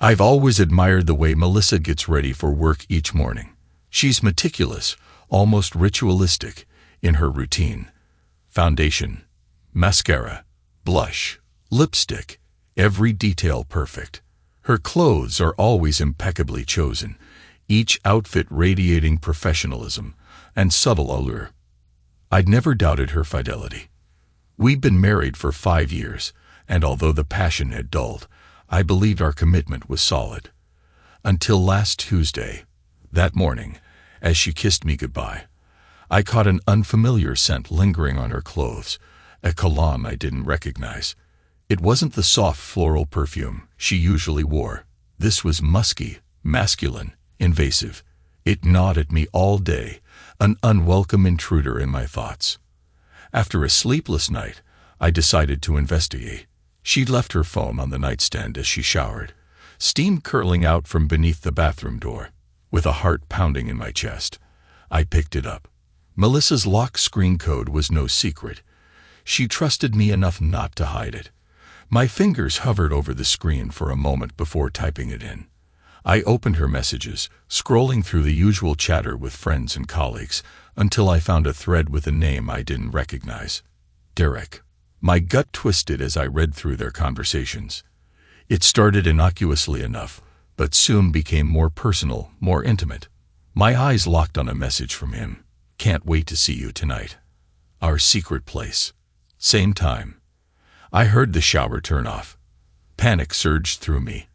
I've always admired the way Melissa gets ready for work each morning. She's meticulous, almost ritualistic, in her routine. Foundation, mascara, blush, lipstick, every detail perfect. Her clothes are always impeccably chosen, each outfit radiating professionalism and subtle allure. I'd never doubted her fidelity. We'd been married for 5 years, and although the passion had dulled, I believed our commitment was solid. Until last Tuesday, that morning, as she kissed me goodbye, I caught an unfamiliar scent lingering on her clothes, a cologne I didn't recognize. It wasn't the soft floral perfume she usually wore. This was musky, masculine, invasive. It gnawed at me all day, an unwelcome intruder in my thoughts. After a sleepless night, I decided to investigate. She'd left her phone on the nightstand as she showered, steam curling out from beneath the bathroom door. With a heart pounding in my chest, I picked it up. Melissa's lock screen code was no secret. She trusted me enough not to hide it. My fingers hovered over the screen for a moment before typing it in. I opened her messages, scrolling through the usual chatter with friends and colleagues, until I found a thread with a name I didn't recognize. Derek. My gut twisted as I read through their conversations. It started innocuously enough, but soon became more personal, more intimate. My eyes locked on a message from him. Can't wait to see you tonight. Our secret place. Same time. I heard the shower turn off. Panic surged through me,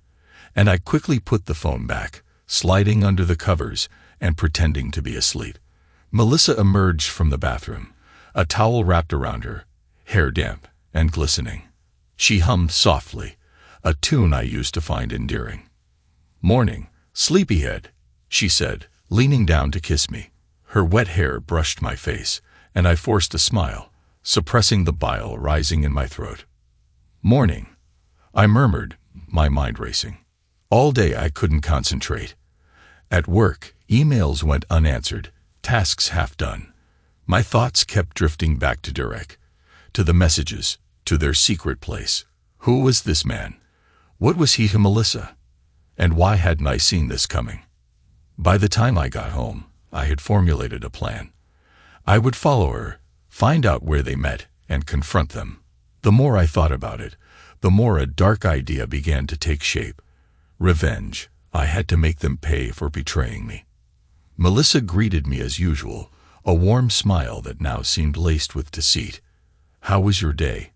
and I quickly put the phone back, sliding under the covers and pretending to be asleep. Melissa emerged from the bathroom, a towel wrapped around her, hair damp and glistening. She hummed softly, a tune I used to find endearing. "Morning, sleepyhead," she said, leaning down to kiss me. Her wet hair brushed my face, and I forced a smile, suppressing the bile rising in my throat. "Morning," I murmured, my mind racing. All day I couldn't concentrate. At work, emails went unanswered, tasks half done. My thoughts kept drifting back to Derek, to the messages, to their secret place. Who was this man? What was he to Melissa? And why hadn't I seen this coming? By the time I got home, I had formulated a plan. I would follow her, find out where they met, and confront them. The more I thought about it, the more a dark idea began to take shape. Revenge. I had to make them pay for betraying me. Melissa greeted me as usual, a warm smile that now seemed laced with deceit. "How was your day?"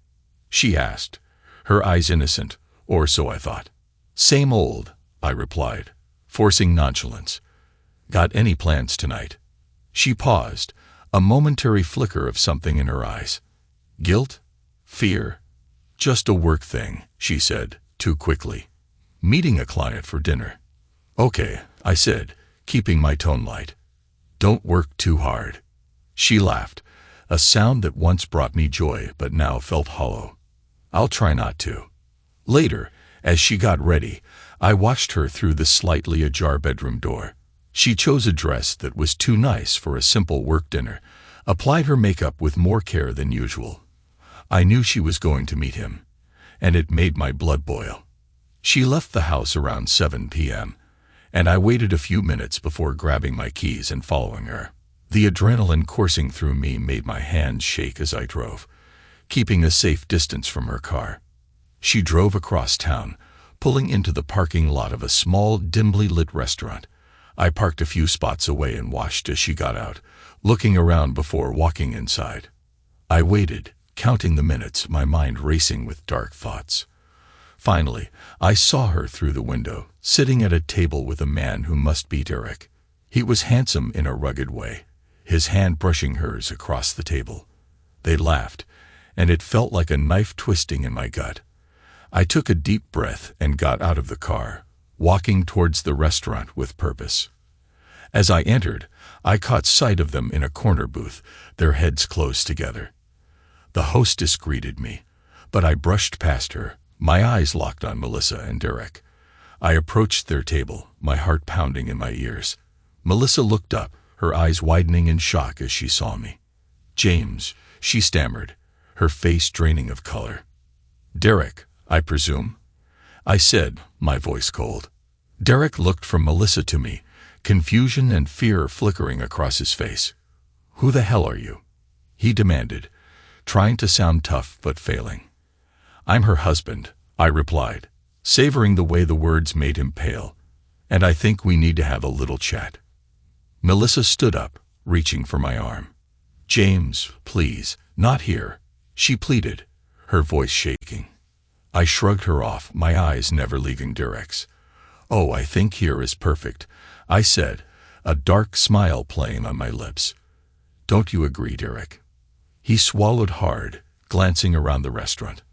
she asked, her eyes innocent, or so I thought. "Same old," I replied, forcing nonchalance. "Got any plans tonight?" She paused, a momentary flicker of something in her eyes. "Guilt? Fear? Just a work thing," she said, too quickly. "Meeting a client for dinner." "Okay," I said, keeping my tone light. "Don't work too hard." She laughed, a sound that once brought me joy but now felt hollow. "I'll try not to." Later, as she got ready, I watched her through the slightly ajar bedroom door. She chose a dress that was too nice for a simple work dinner, applied her makeup with more care than usual. I knew she was going to meet him, and it made my blood boil. She left the house around 7 p.m., and I waited a few minutes before grabbing my keys and following her. The adrenaline coursing through me made my hands shake as I drove, keeping a safe distance from her car. She drove across town, pulling into the parking lot of a small, dimly lit restaurant. I parked a few spots away and watched as she got out, looking around before walking inside. I waited, counting the minutes, my mind racing with dark thoughts. Finally, I saw her through the window, sitting at a table with a man who must be Derek. He was handsome in a rugged way, his hand brushing hers across the table. They laughed, and it felt like a knife twisting in my gut. I took a deep breath and got out of the car, walking towards the restaurant with purpose. As I entered, I caught sight of them in a corner booth, their heads close together. The hostess greeted me, but I brushed past her, my eyes locked on Melissa and Derek. I approached their table, my heart pounding in my ears. Melissa looked up, her eyes widening in shock as she saw me. "James," she stammered, her face draining of color. "Derek, I presume?" I said, my voice cold. Derek looked from Melissa to me, confusion and fear flickering across his face. "Who the hell are you?" he demanded, trying to sound tough but failing. "I'm her husband," I replied, savoring the way the words made him pale. "And I think we need to have a little chat." Melissa stood up, reaching for my arm. "James, please, not here," she pleaded, her voice shaking. I shrugged her off, my eyes never leaving Derek's. "Oh, I think here is perfect," I said, a dark smile playing on my lips. "Don't you agree, Derek?" He swallowed hard, glancing around the restaurant.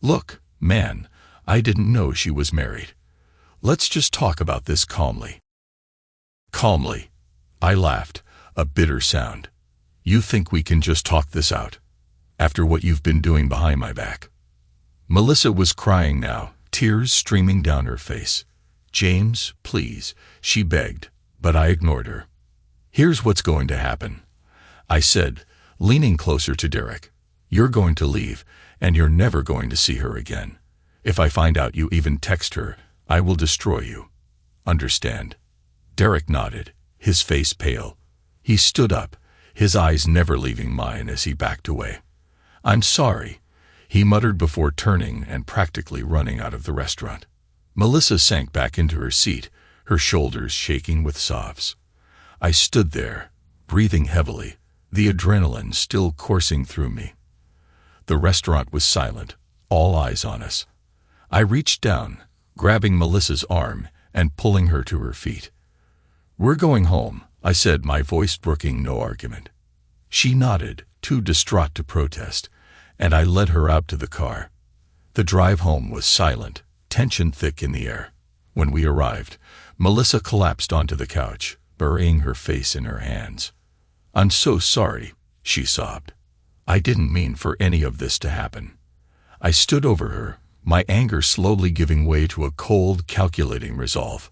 "Look, man, I didn't know she was married. Let's just talk about this calmly." "Calmly?" I laughed, a bitter sound. "You think we can just talk this out? After what you've been doing behind my back?" Melissa was crying now, tears streaming down her face. "James, please," she begged, but I ignored her. "Here's what's going to happen," I said, leaning closer to Derek. "You're going to leave, and you're never going to see her again. If I find out you even text her, I will destroy you. Understand?" Derek nodded, his face pale. He stood up, his eyes never leaving mine as he backed away. "I'm sorry," he muttered before turning and practically running out of the restaurant. Melissa sank back into her seat, her shoulders shaking with sobs. I stood there, breathing heavily, the adrenaline still coursing through me. The restaurant was silent, all eyes on us. I reached down, grabbing Melissa's arm and pulling her to her feet. "We're going home," I said, my voice brooking no argument. She nodded, too distraught to protest, and I led her out to the car. The drive home was silent, tension thick in the air. When we arrived, Melissa collapsed onto the couch, burying her face in her hands. "I'm so sorry," she sobbed. "I didn't mean for any of this to happen." I stood over her, my anger slowly giving way to a cold, calculating resolve.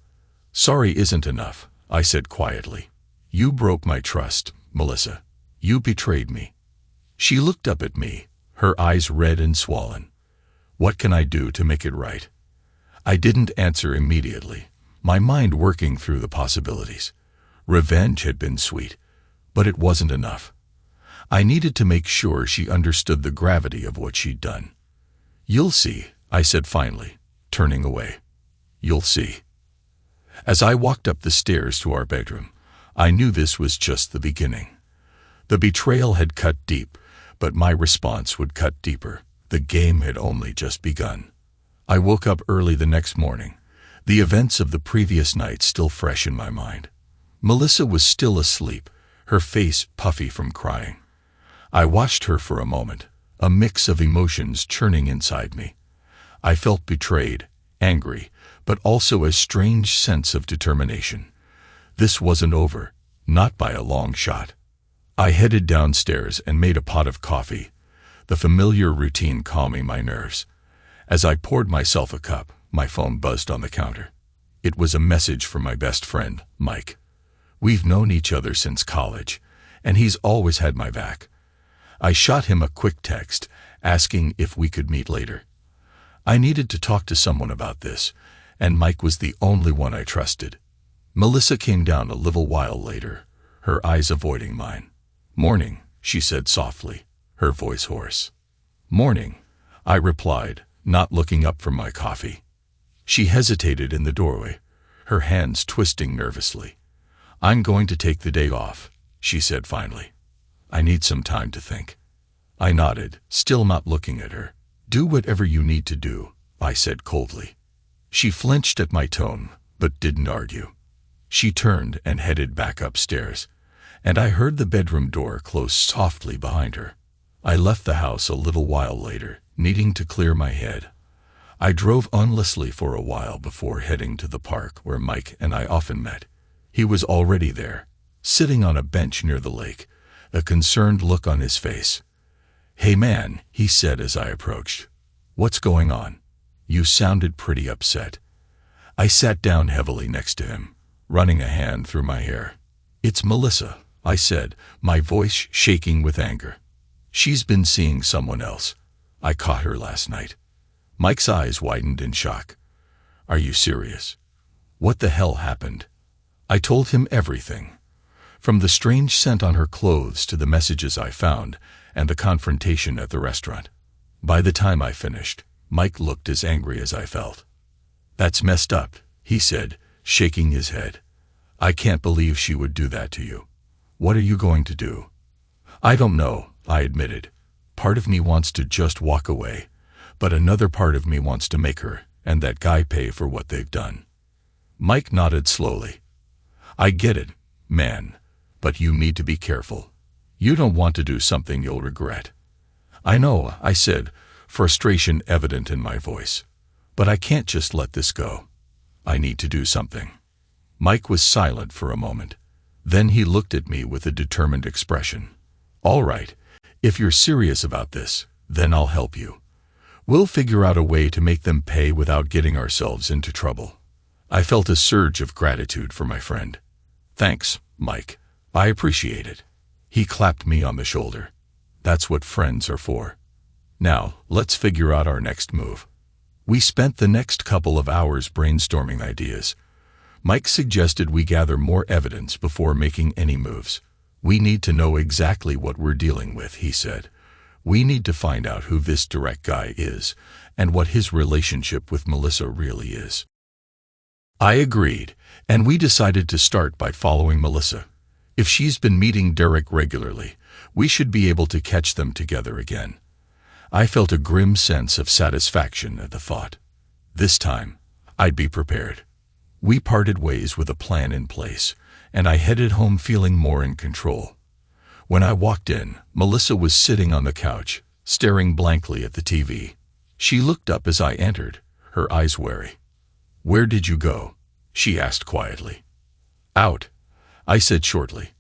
"Sorry isn't enough," I said quietly. "You broke my trust, Melissa. You betrayed me." She looked up at me, her eyes red and swollen. "What can I do to make it right?" I didn't answer immediately, my mind working through the possibilities. Revenge had been sweet, but it wasn't enough. I needed to make sure she understood the gravity of what she'd done. "You'll see," I said finally, turning away. "You'll see." As I walked up the stairs to our bedroom, I knew this was just the beginning. The betrayal had cut deep, but my response would cut deeper. The game had only just begun. I woke up early the next morning, the events of the previous night still fresh in my mind. Melissa was still asleep, her face puffy from crying. I watched her for a moment, a mix of emotions churning inside me. I felt betrayed, angry, but also a strange sense of determination. This wasn't over, not by a long shot. I headed downstairs and made a pot of coffee, the familiar routine calming my nerves. As I poured myself a cup, my phone buzzed on the counter. It was a message from my best friend, Mike. We've known each other since college, and he's always had my back. I shot him a quick text, asking if we could meet later. I needed to talk to someone about this, and Mike was the only one I trusted. Melissa came down a little while later, her eyes avoiding mine. "Morning," she said softly, her voice hoarse. "Morning," I replied, not looking up from my coffee. She hesitated in the doorway, her hands twisting nervously. "I'm going to take the day off," she said finally. "I need some time to think." I nodded, still not looking at her. "Do whatever you need to do," I said coldly. She flinched at my tone, but didn't argue. She turned and headed back upstairs, and I heard the bedroom door close softly behind her. I left the house a little while later, needing to clear my head. I drove aimlessly for a while before heading to the park where Mike and I often met. He was already there, sitting on a bench near the lake, a concerned look on his face. "Hey man," he said as I approached. "What's going on? You sounded pretty upset." I sat down heavily next to him, running a hand through my hair. "It's Melissa," I said, my voice shaking with anger. "She's been seeing someone else. I caught her last night." Mike's eyes widened in shock. Are you serious? What the hell happened? I told him everything. From the strange scent on her clothes to the messages I found and the confrontation at the restaurant. By the time I finished, Mike looked as angry as I felt. That's messed up, he said, shaking his head. I can't believe she would do that to you. What are you going to do? I don't know, I admitted. Part of me wants to just walk away, but another part of me wants to make her and that guy pay for what they've done. Mike nodded slowly. I get it, man, but you need to be careful. You don't want to do something you'll regret. I know, I said, frustration evident in my voice. But I can't just let this go. I need to do something. Mike was silent for a moment. Then he looked at me with a determined expression. All right, if you're serious about this, then I'll help you. We'll figure out a way to make them pay without getting ourselves into trouble. I felt a surge of gratitude for my friend. Thanks, Mike. I appreciate it. He clapped me on the shoulder. That's what friends are for. Now, let's figure out our next move. We spent the next couple of hours brainstorming ideas. Mike suggested we gather more evidence before making any moves. We need to know exactly what we're dealing with, he said. We need to find out who this direct guy is and what his relationship with Melissa really is. I agreed, and we decided to start by following Melissa. If she's been meeting Derek regularly, we should be able to catch them together again. I felt a grim sense of satisfaction at the thought. This time, I'd be prepared. We parted ways with a plan in place, and I headed home feeling more in control. When I walked in, Melissa was sitting on the couch, staring blankly at the TV. She looked up as I entered, her eyes wary. Where did you go? She asked quietly. Out, I said shortly.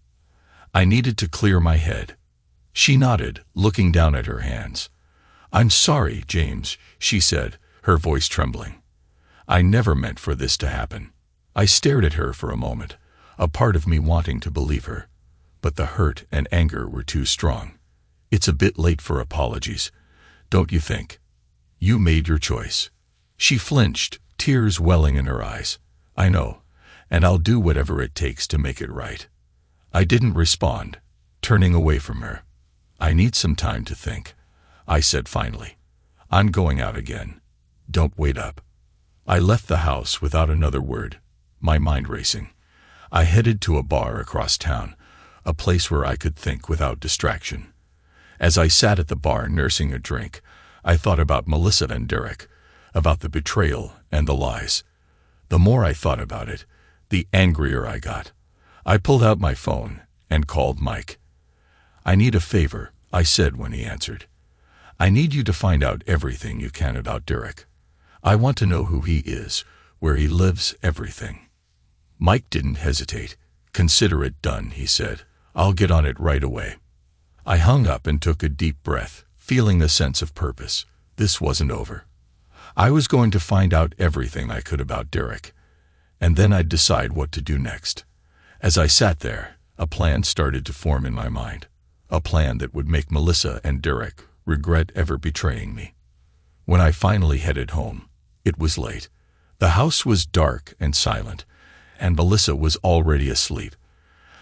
I needed to clear my head. She nodded, looking down at her hands. I'm sorry, James, she said, her voice trembling. I never meant for this to happen. I stared at her for a moment, a part of me wanting to believe her. But the hurt and anger were too strong. It's a bit late for apologies, don't you think? You made your choice. She flinched, tears welling in her eyes. I know, and I'll do whatever it takes to make it right. I didn't respond, turning away from her. I need some time to think, I said finally. I'm going out again. Don't wait up. I left the house without another word, my mind racing. I headed to a bar across town, a place where I could think without distraction. As I sat at the bar nursing a drink, I thought about Melissa and Derek, about the betrayal and the lies. The more I thought about it, the angrier I got. I pulled out my phone and called Mike. I need a favor, I said when he answered. I need you to find out everything you can about Derek. I want to know who he is, where he lives, everything. Mike didn't hesitate. Consider it done, he said. I'll get on it right away. I hung up and took a deep breath, feeling a sense of purpose. This wasn't over. I was going to find out everything I could about Derek, and then I'd decide what to do next. As I sat there, a plan started to form in my mind, a plan that would make Melissa and Derek regret ever betraying me. When I finally headed home, it was late. The house was dark and silent, and Melissa was already asleep.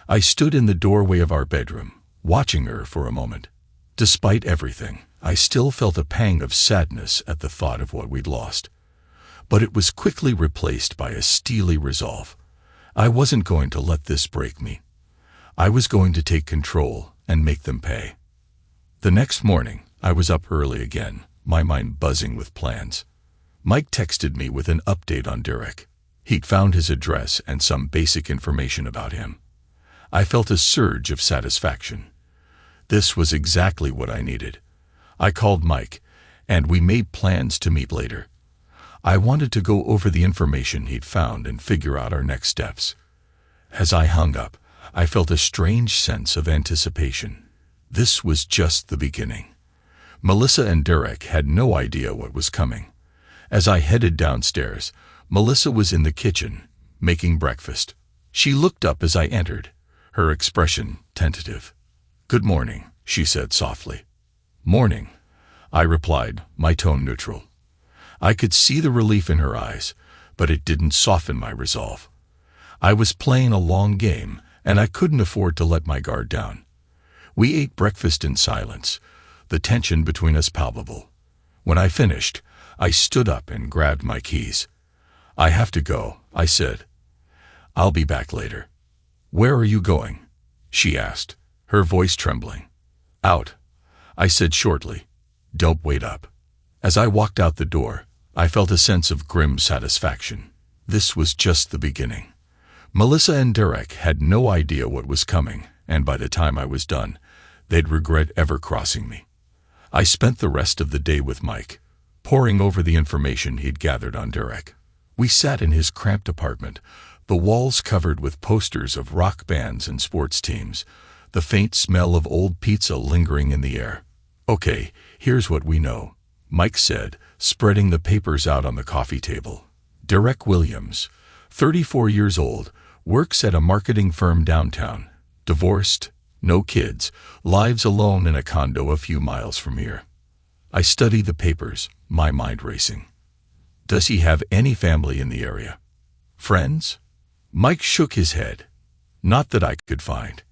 I stood in the doorway of our bedroom, watching her for a moment. Despite everything, I still felt a pang of sadness at the thought of what we'd lost. But it was quickly replaced by a steely resolve. I wasn't going to let this break me. I was going to take control and make them pay. The next morning, I was up early again, my mind buzzing with plans. Mike texted me with an update on Derek. He'd found his address and some basic information about him. I felt a surge of satisfaction. This was exactly what I needed. I called Mike, and we made plans to meet later. I wanted to go over the information he'd found and figure out our next steps. As I hung up, I felt a strange sense of anticipation. This was just the beginning. Melissa and Derek had no idea what was coming. As I headed downstairs, Melissa was in the kitchen, making breakfast. She looked up as I entered, her expression tentative. "Good morning," she said softly. "Morning," I replied, my tone neutral. I could see the relief in her eyes, but it didn't soften my resolve. I was playing a long game, and I couldn't afford to let my guard down. We ate breakfast in silence, the tension between us palpable. When I finished, I stood up and grabbed my keys. "I have to go," I said. "I'll be back later." "Where are you going?" she asked, her voice trembling. "Out," I said shortly. "Don't wait up." As I walked out the door, I felt a sense of grim satisfaction. This was just the beginning. Melissa and Derek had no idea what was coming, and by the time I was done, they'd regret ever crossing me. I spent the rest of the day with Mike, poring over the information he'd gathered on Derek. We sat in his cramped apartment, the walls covered with posters of rock bands and sports teams, the faint smell of old pizza lingering in the air. "Okay, here's what we know," Mike said, spreading the papers out on the coffee table. "Derek Williams, 34 years old, works at a marketing firm downtown, divorced, no kids, lives alone in a condo a few miles from here." I studied the papers, my mind racing. "Does he have any family in the area? Friends?" Mike shook his head. "Not that I could find.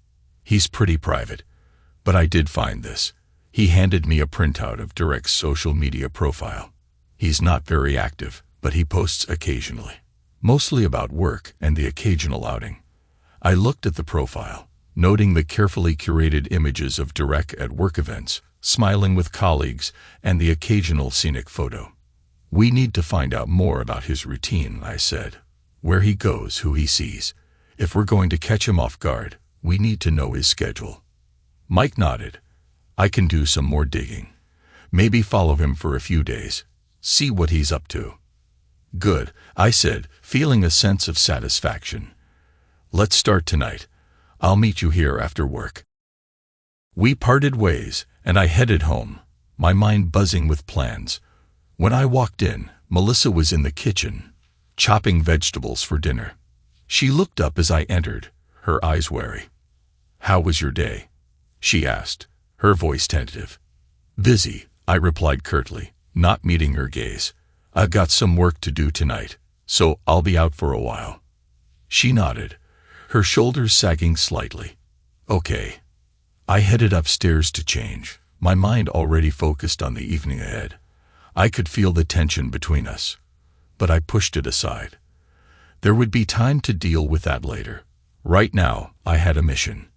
He's pretty private. But I did find this." He handed me a printout of Derek's social media profile. "He's not very active, but he posts occasionally, mostly about work and the occasional outing." I looked at the profile, noting the carefully curated images of Derek at work events, smiling with colleagues, and the occasional scenic photo. "We need to find out more about his routine," I said. "Where he goes, who he sees. If we're going to catch him off guard, we need to know his schedule." Mike nodded. "I can do some more digging. Maybe follow him for a few days, see what he's up to." "Good," I said, feeling a sense of satisfaction. "Let's start tonight. I'll meet you here after work." We parted ways, and I headed home, my mind buzzing with plans. When I walked in, Melissa was in the kitchen, chopping vegetables for dinner. She looked up as I entered, her eyes wary. "How was your day?" she asked, her voice tentative. "Busy," I replied curtly, not meeting her gaze. "I've got some work to do tonight, so I'll be out for a while." She nodded, her shoulders sagging slightly. "Okay." I headed upstairs to change, my mind already focused on the evening ahead. I could feel the tension between us, but I pushed it aside. There would be time to deal with that later. Right now, I had a mission.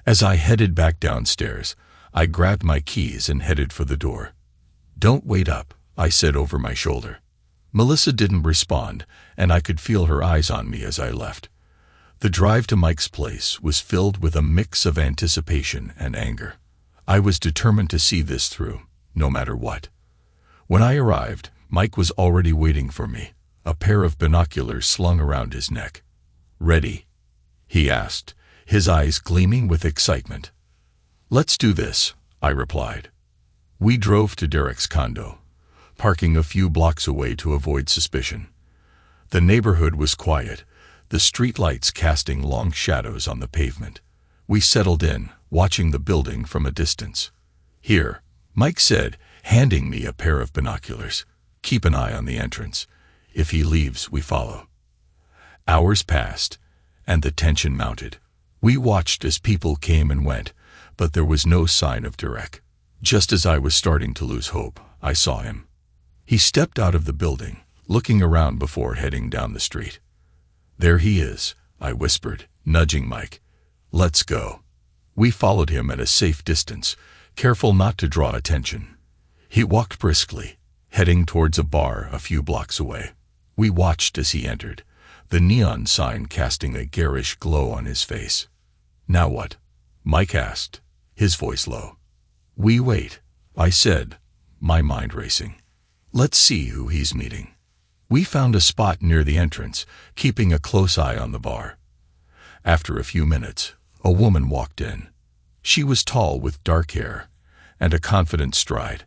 As I headed back downstairs, I grabbed my keys and headed for the door. "Don't wait up," I said over my shoulder. Melissa didn't respond, and I could feel her eyes on me as I left. The drive to Mike's place was filled with a mix of anticipation and anger. I was determined to see this through, no matter what. When I arrived, Mike was already waiting for me, a pair of binoculars slung around his neck. "Ready?" he asked, his eyes gleaming with excitement. "Let's do this," I replied. We drove to Derek's condo, parking a few blocks away to avoid suspicion. The neighborhood was quiet, the streetlights casting long shadows on the pavement. We settled in, watching the building from a distance. "Here," Mike said, handing me a pair of binoculars. "Keep an eye on the entrance. If he leaves, we follow." Hours passed, and the tension mounted. We watched as people came and went, but there was no sign of Derek. Just as I was starting to lose hope, I saw him. He stepped out of the building, looking around before heading down the street. "There he is," I whispered, nudging Mike. "Let's go." We followed him at a safe distance, careful not to draw attention. He walked briskly, heading towards a bar a few blocks away. We watched as he entered, the neon sign casting a garish glow on his face. "Now what?" Mike asked, his voice low. "We wait," I said, my mind racing. "Let's see who he's meeting." We found a spot near the entrance, keeping a close eye on the bar. After a few minutes, a woman walked in. She was tall with dark hair and a confident stride.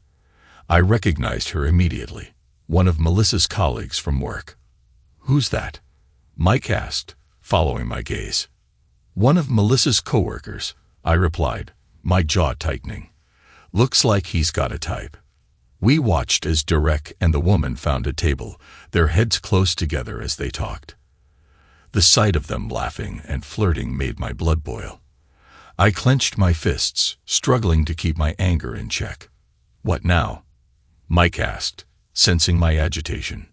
I recognized her immediately, one of Melissa's colleagues from work. "Who's that?" Mike asked, following my gaze. "One of Melissa's coworkers," I replied, my jaw tightening. "Looks like he's got a type." We watched as Derek and the woman found a table, their heads close together as they talked. The sight of them laughing and flirting made my blood boil. I clenched my fists, struggling to keep my anger in check. "What now?" Mike asked, sensing my agitation.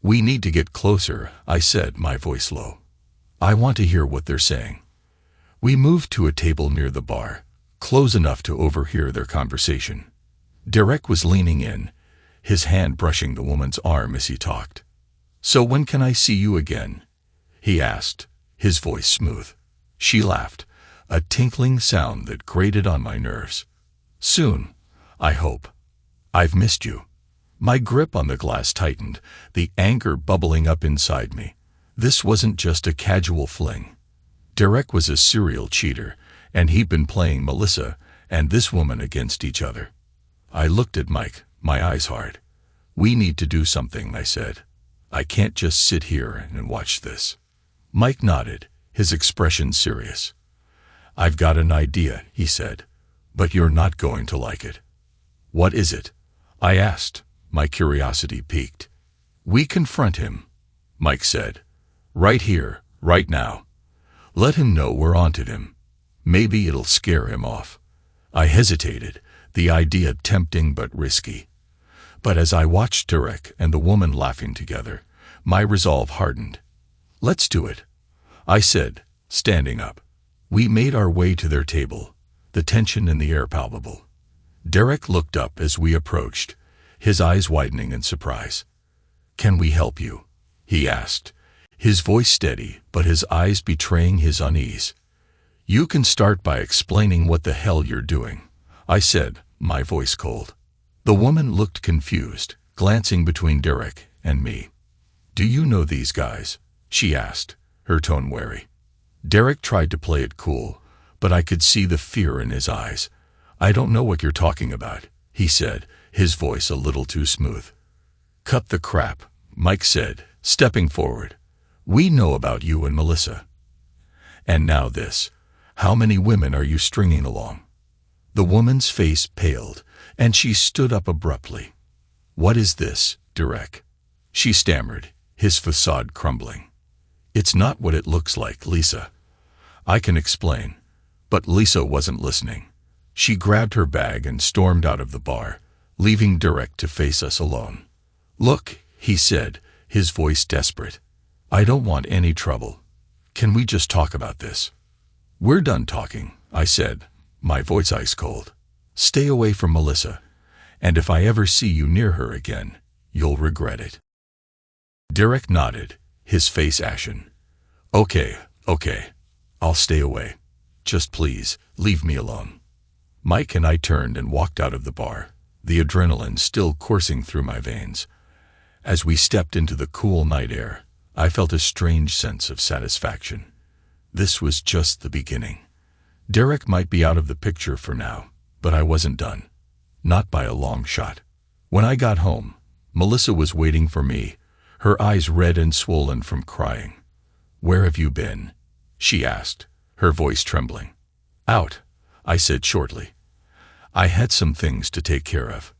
"We need to get closer," I said, my voice low. "I want to hear what they're saying." We moved to a table near the bar, close enough to overhear their conversation. Derek was leaning in, his hand brushing the woman's arm as he talked. "So when can I see you again?" he asked, his voice smooth. She laughed, a tinkling sound that grated on my nerves. "Soon, I hope. I've missed you." My grip on the glass tightened, the anger bubbling up inside me. This wasn't just a casual fling. Derek was a serial cheater, and he'd been playing Melissa and this woman against each other. I looked at Mike, my eyes hard. "We need to do something," I said. "I can't just sit here and watch this." Mike nodded, his expression serious. "I've got an idea," he said, "but you're not going to like it." "What is it?" I asked, my curiosity piqued. "We confront him," Mike said. "Right here, right now. Let him know we're onto him. Maybe it'll scare him off." I hesitated, the idea tempting but risky. But as I watched Derek and the woman laughing together, my resolve hardened. "Let's do it," I said, standing up. We made our way to their table, the tension in the air palpable. Derek looked up as we approached, his eyes widening in surprise. "Can we help you?" he asked, his voice steady but his eyes betraying his unease. "You can start by explaining what the hell you're doing," I said, my voice cold. The woman looked confused, glancing between Derek and me. "Do you know these guys?" she asked, her tone wary. Derek tried to play it cool, but I could see the fear in his eyes. "I don't know what you're talking about," he said, his voice a little too smooth. "Cut the crap," Mike said, stepping forward. "We know about you and Melissa. And now this. How many women are you stringing along?" The woman's face paled, and she stood up abruptly. "What is this, Derek?" she stammered, his facade crumbling. "It's not what it looks like, Lisa." "I can explain." But Lisa wasn't listening. She grabbed her bag and stormed out of the bar, leaving Derek to face us alone. "Look," he said, his voice desperate. "I don't want any trouble. Can we just talk about this?" "We're done talking," I said, my voice ice cold. "Stay away from Melissa, and if I ever see you near her again, you'll regret it." Derek nodded, his face ashen. Okay, I'll stay away. Just please, leave me alone." Mike and I turned and walked out of the bar, the adrenaline still coursing through my veins. As we stepped into the cool night air, I felt a strange sense of satisfaction. This was just the beginning. Derek might be out of the picture for now, but I wasn't done. Not by a long shot. When I got home, Melissa was waiting for me, her eyes red and swollen from crying. "Where have you been?" she asked, her voice trembling. "Out," I said shortly. "I had some things to take care of."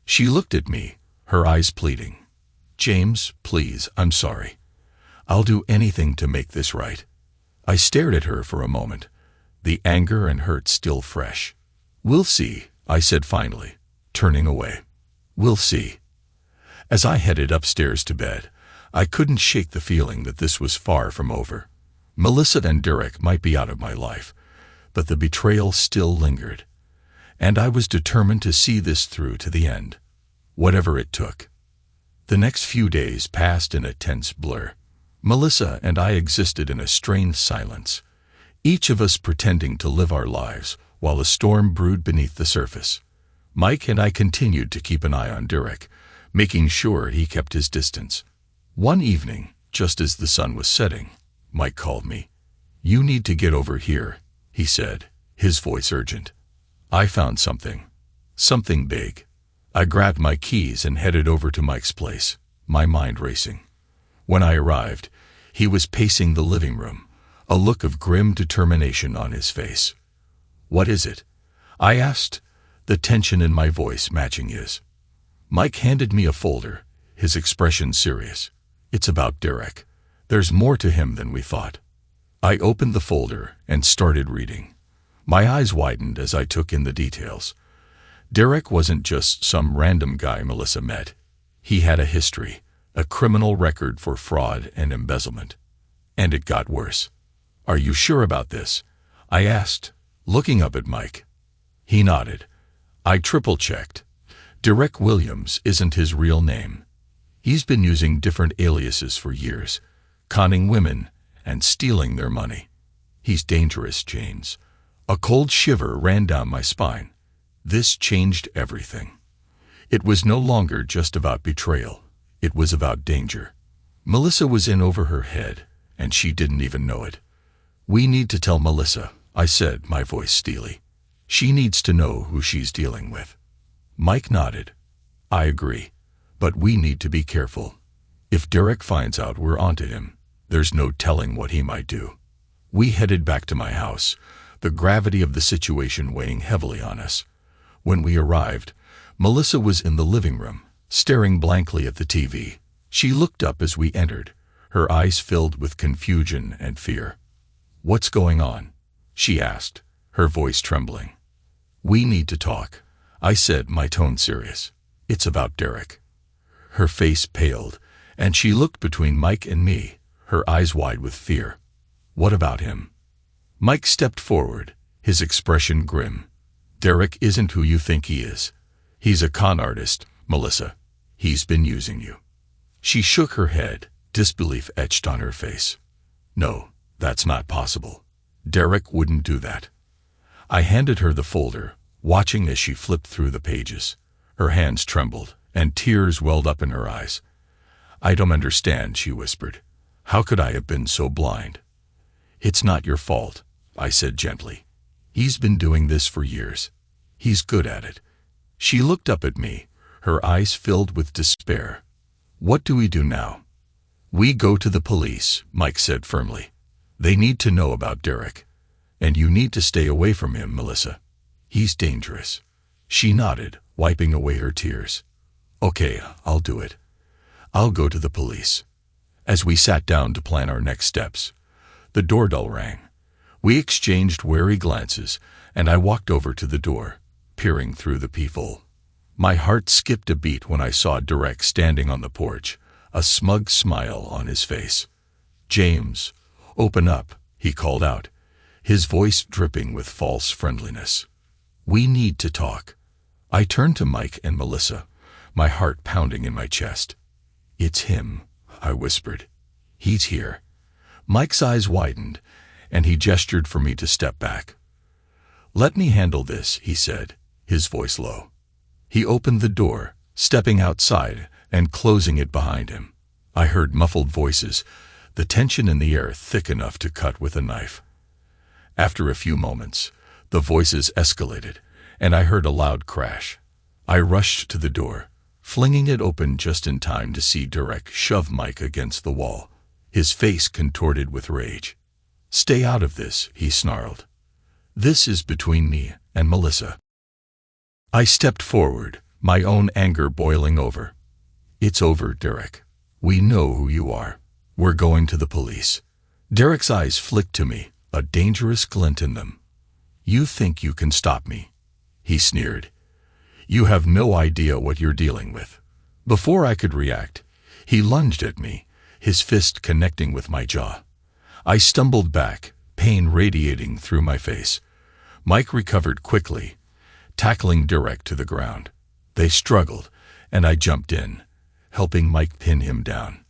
She looked at me, her eyes pleading. "James, please, I'm sorry. I'll do anything to make this right." I stared at her for a moment, the anger and hurt still fresh. "We'll see," I said finally, turning away. "We'll see." As I headed upstairs to bed, I couldn't shake the feeling that this was far from over. Melissa and Derek might be out of my life, but the betrayal still lingered. And I was determined to see this through to the end, whatever it took. The next few days passed in a tense blur. Melissa and I existed in a strained silence, each of us pretending to live our lives while a storm brewed beneath the surface. Mike and I continued to keep an eye on Derek, making sure he kept his distance. One evening, just as the sun was setting, Mike called me. "You need to get over here," he said, his voice urgent. "I found something. Something big." I grabbed my keys and headed over to Mike's place, my mind racing. When I arrived, he was pacing the living room, a look of grim determination on his face. "What is it?" I asked, the tension in my voice matching his. Mike handed me a folder, his expression serious. It's about Derek. There's more to him than we thought. I opened the folder and started reading. My eyes widened as I took in the details. Derek wasn't just some random guy Melissa met. He had a history, a criminal record for fraud and embezzlement. And it got worse. Are you sure about this? I asked, looking up at Mike. He nodded. I triple-checked. Derek Williams isn't his real name. He's been using different aliases for years, conning women and stealing their money. He's dangerous, James. A cold shiver ran down my spine. This changed everything. It was no longer just about betrayal. It was about danger. Melissa was in over her head, and she didn't even know it. We need to tell Melissa, I said, my voice steely. She needs to know who she's dealing with. Mike nodded. I agree, but we need to be careful. If Derek finds out we're onto him, there's no telling what he might do. We headed back to my house, the gravity of the situation weighing heavily on us. When we arrived, Melissa was in the living room, staring blankly at the TV. She looked up as we entered, her eyes filled with confusion and fear. What's going on? She asked, her voice trembling. We need to talk, I said, my tone serious. It's about Derek. Her face paled, and she looked between Mike and me, her eyes wide with fear. What about him? Mike stepped forward, his expression grim. Derek isn't who you think he is. He's a con artist, Melissa. He's been using you. She shook her head, disbelief etched on her face. No, that's not possible. Derek wouldn't do that. I handed her the folder, watching as she flipped through the pages. Her hands trembled, and tears welled up in her eyes. I don't understand, she whispered. How could I have been so blind? It's not your fault, I said gently. He's been doing this for years. He's good at it. She looked up at me, her eyes filled with despair. What do we do now? We go to the police, Mike said firmly. They need to know about Derek. And you need to stay away from him, Melissa. He's dangerous. She nodded, wiping away her tears. Okay, I'll do it. I'll go to the police. As we sat down to plan our next steps, the doorbell rang. We exchanged wary glances, and I walked over to the door, peering through the peephole. My heart skipped a beat when I saw Derek standing on the porch, a smug smile on his face. James, open up, he called out, his voice dripping with false friendliness. We need to talk. I turned to Mike and Melissa, my heart pounding in my chest. It's him, I whispered. He's here. Mike's eyes widened, and he gestured for me to step back. Let me handle this, he said, his voice low. He opened the door, stepping outside and closing it behind him. I heard muffled voices, the tension in the air thick enough to cut with a knife. After a few moments, the voices escalated, and I heard a loud crash. I rushed to the door, flinging it open just in time to see Derek shove Mike against the wall, his face contorted with rage. Stay out of this, he snarled. This is between me and Melissa. I stepped forward, my own anger boiling over. It's over, Derek. We know who you are. We're going to the police. Derek's eyes flicked to me, a dangerous glint in them. You think you can stop me? He sneered. You have no idea what you're dealing with. Before I could react, he lunged at me, his fist connecting with my jaw. I stumbled back, pain radiating through my face. Mike recovered quickly, tackling Derek to the ground. They struggled, and I jumped in, helping Mike pin him down.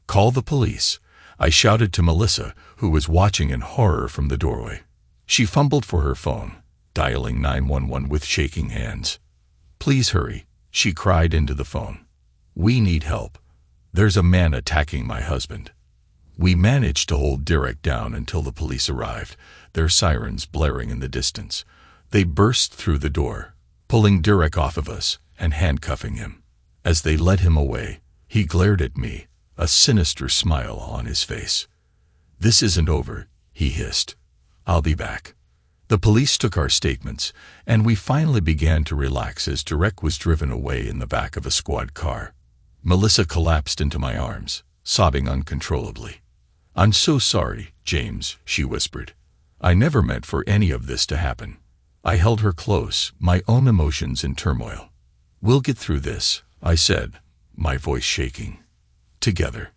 Call the police, I shouted to Melissa, who was watching in horror from the doorway. She fumbled for her phone, dialing 911 with shaking hands. Please hurry, she cried into the phone. We need help. There's a man attacking my husband. We managed to hold Derek down until the police arrived, their sirens blaring in the distance. They burst through the door, pulling Derek off of us and handcuffing him. As they led him away, he glared at me, a sinister smile on his face. This isn't over, he hissed. I'll be back. The police took our statements, and we finally began to relax as Derek was driven away in the back of a squad car. Melissa collapsed into my arms, sobbing uncontrollably. "I'm so sorry, James," she whispered. "I never meant for any of this to happen." I held her close, my own emotions in turmoil. "We'll get through this," I said, my voice shaking. "Together."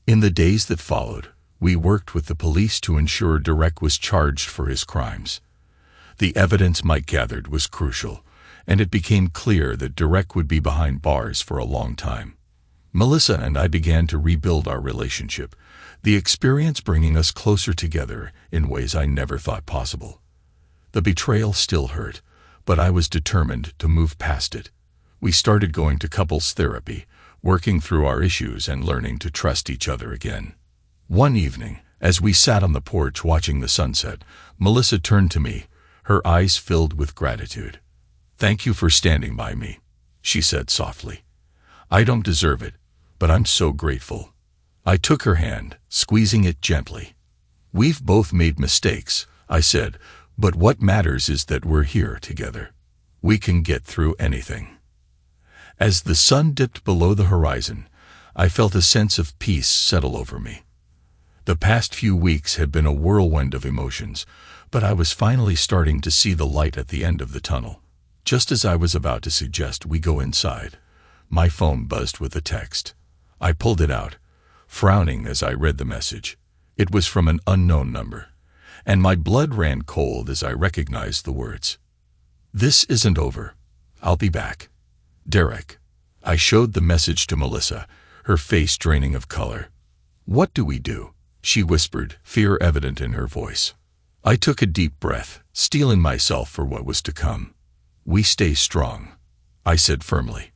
In the days that followed, we worked with the police to ensure Derek was charged for his crimes. The evidence Mike gathered was crucial, and it became clear that Derek would be behind bars for a long time. Melissa and I began to rebuild our relationship, the experience bringing us closer together in ways I never thought possible. The betrayal still hurt, but I was determined to move past it. We started going to couples therapy, working through our issues and learning to trust each other again. One evening, as we sat on the porch watching the sunset, Melissa turned to me, her eyes filled with gratitude. "Thank you for standing by me," she said softly. "I don't deserve it, but I'm so grateful." I took her hand, squeezing it gently. "We've both made mistakes," I said, "but what matters is that we're here together. We can get through anything." As the sun dipped below the horizon, I felt a sense of peace settle over me. The past few weeks had been a whirlwind of emotions, but I was finally starting to see the light at the end of the tunnel. Just as I was about to suggest we go inside, my phone buzzed with a text. I pulled it out, frowning as I read the message. It was from an unknown number, and my blood ran cold as I recognized the words. "This isn't over. I'll be back. Derek." I showed the message to Melissa, her face draining of color. "What do we do?" she whispered, fear evident in her voice. I took a deep breath, steeling myself for what was to come. "We stay strong," I said firmly.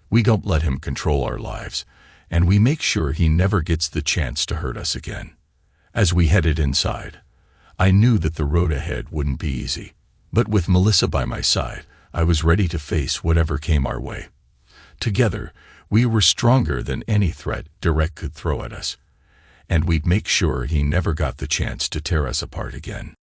"We don't let him control our lives, and we make sure he never gets the chance to hurt us again." As we headed inside, I knew that the road ahead wouldn't be easy, but with Melissa by my side, I was ready to face whatever came our way. Together, we were stronger than any threat Derek could throw at us, and we'd make sure he never got the chance to tear us apart again.